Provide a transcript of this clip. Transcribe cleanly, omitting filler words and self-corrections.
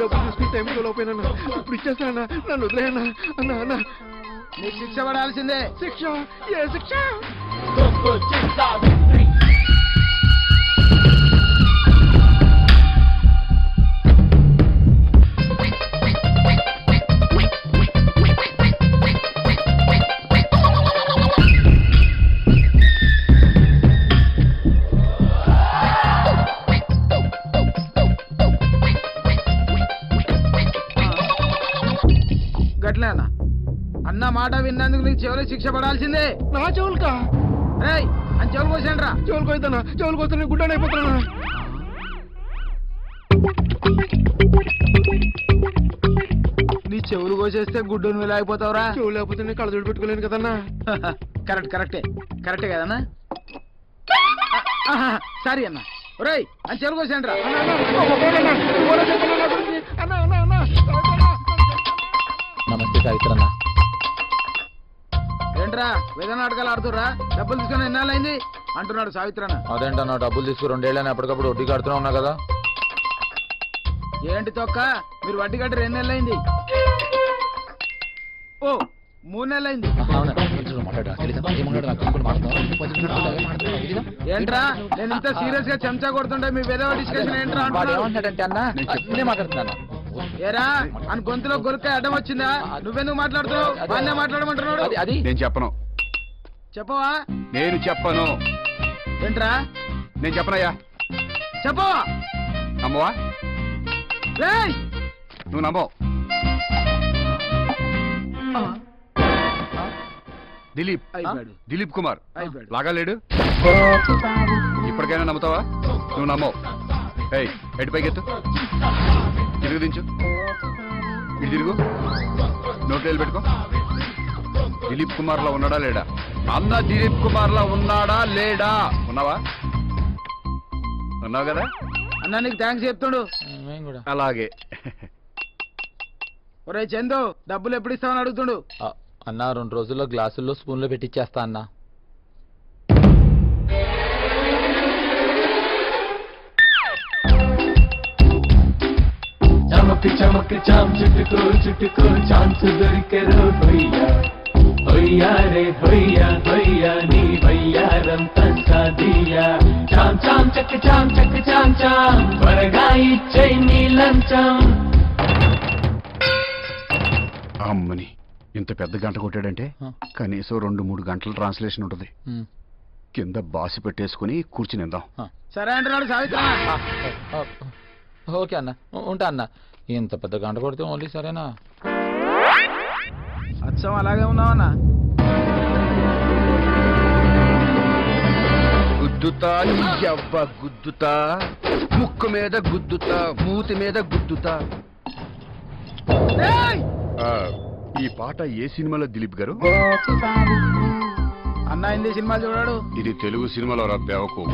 డబ్బులు తీసుకుని టైం లోపేనా ఇప్పుడు ఇచ్చేస్తానన్నా, నన్ను వదిలేయన్నా. అన్నా అన్నా నీకు శిక్ష పడాల్సిందే. శిక్ష? ఏ శిక్ష? గట్లే అన్న, అన్న మాట విన్నందుకు నీకు చెవులు శిక్ష పడాల్సిందే. నా చెవులుకా? రేయ్ అని చెవులు కోసాను రా. చెవులు కోయిద్దానా? చెవులు కోస్తే గుడ్డని అయిపోతున్నా. నీ చెవులు కోసేస్తే గుడ్డు నువ్వు లేకపోతావురా. చెవులు లేకపోతే నేను కళ్ళజోడు పెట్టుకోలేను కదన్నా. కరెక్టే కదన్నా. సారీ అన్న. రేయ్ అని చెవులు కోసాను రా. నమస్తే సావిత్రన్న. ఏంట్రా వేద నాటకాలు ఆడుతురా? డబ్బులు తీసుకుని ఎన్నాళ్ళైంది అంటున్నాడు సావిత్రన్న. అదేంటన్నా డబ్బులు తీసుకు 2 ఏళ్ళని అప్పటికప్పుడు వడ్డీ కడుతూనే ఉన్నా కదా. ఏంటి తొక్క, మీరు వడ్డీ కట్టి 2 నెలలైంది. ఓ 3 నెలలైంది. ఏంట్రా నేను ఇంత సీరియస్ గా చెంచా కొడుతుంటే మీ వేద డిస్కషన్ ఏంట్రా ఏమంటాడంటే అన్న నేను మాట్లాడుతున్నాను. ఏరా అని గొంతులో గొరకాయ అడ్డం వచ్చిందా? నువ్వెందుకు మాట్లాడుతున్నావు? వాళ్ళే మాట్లాడమంటున్నాడు. అది నేను చెప్పను. చెప్పవా? నేను చెప్పను. ఏంట్రా? నేను చెప్పనయ్యా. చెప్పవా? నమ్మవా? రేయ్ నువ్వు నమ్మవు. దిలీప్ కుమార్ లాగా లేడు. ఇప్పటికైనా నమ్ముతావా? నువ్వు నమ్మవు. ఏయ్ ఎటు పైకెత్తు, తిరుగు దించు, ఇటు తిరుగు, నోట్లో పెట్టుకో. దిలీప్ కుమార్ లా ఉన్నాడా లేడా? అన్న దిలీప్ కుమార్ లా ఉన్నాడా లేడా? ఉన్నావా? ఉన్నావు కదా అన్నా, నీకు థ్యాంక్స్ చెప్తాడు. అలాగే. ఒరే చందు, డబ్బులు ఎప్పుడు ఇస్తామని అడుగుతుండు. అన్న 2 రోజుల్లో గ్లాసుల్లో స్పూన్లో పెట్టిచ్చేస్తా అన్న. చమక్ చమక్ చామ్ చుట్టుకో చుట్టుకో ఛాన్స్ దొరికెరో భయ్యా. హొయ్యా రే హొయ్యా హొయ్యా నీ భయ్యారం తంచదియా. చామ్ చామ్ చక్ చామ్ చక్ చామ్ చామ్ త్వరగా ఇచ్చై నీ లంచం. అమ్మని ఇంత పెద్ద గంట కొట్టాడంటే కనీసం 2-3 గంటల ట్రాన్స్లేషన్ ఉంటుంది. కింద బాసి పెట్టేసుకుని కూర్చునిద్దాం. సరే అంటున్నాడు సావిత్ర. ఓకే అన్న, ఉంటా అన్న. ఇంత పెద్ద గంట కొడితే ఓన్లీ సరేనా? అచ్చం అలాగే ఉన్నావన్నా. గుద్దుతా అవ్వ గుద్దుతా, ముక్కు మీద గుద్దుతా, మూతి మీద గుద్దుతా. ఈ పాట ఏ సినిమాలో దిలీప్ గారు? అన్న హిందీ సినిమా చూడాడు. ఇది తెలుగు సినిమాలో రా బేవకు.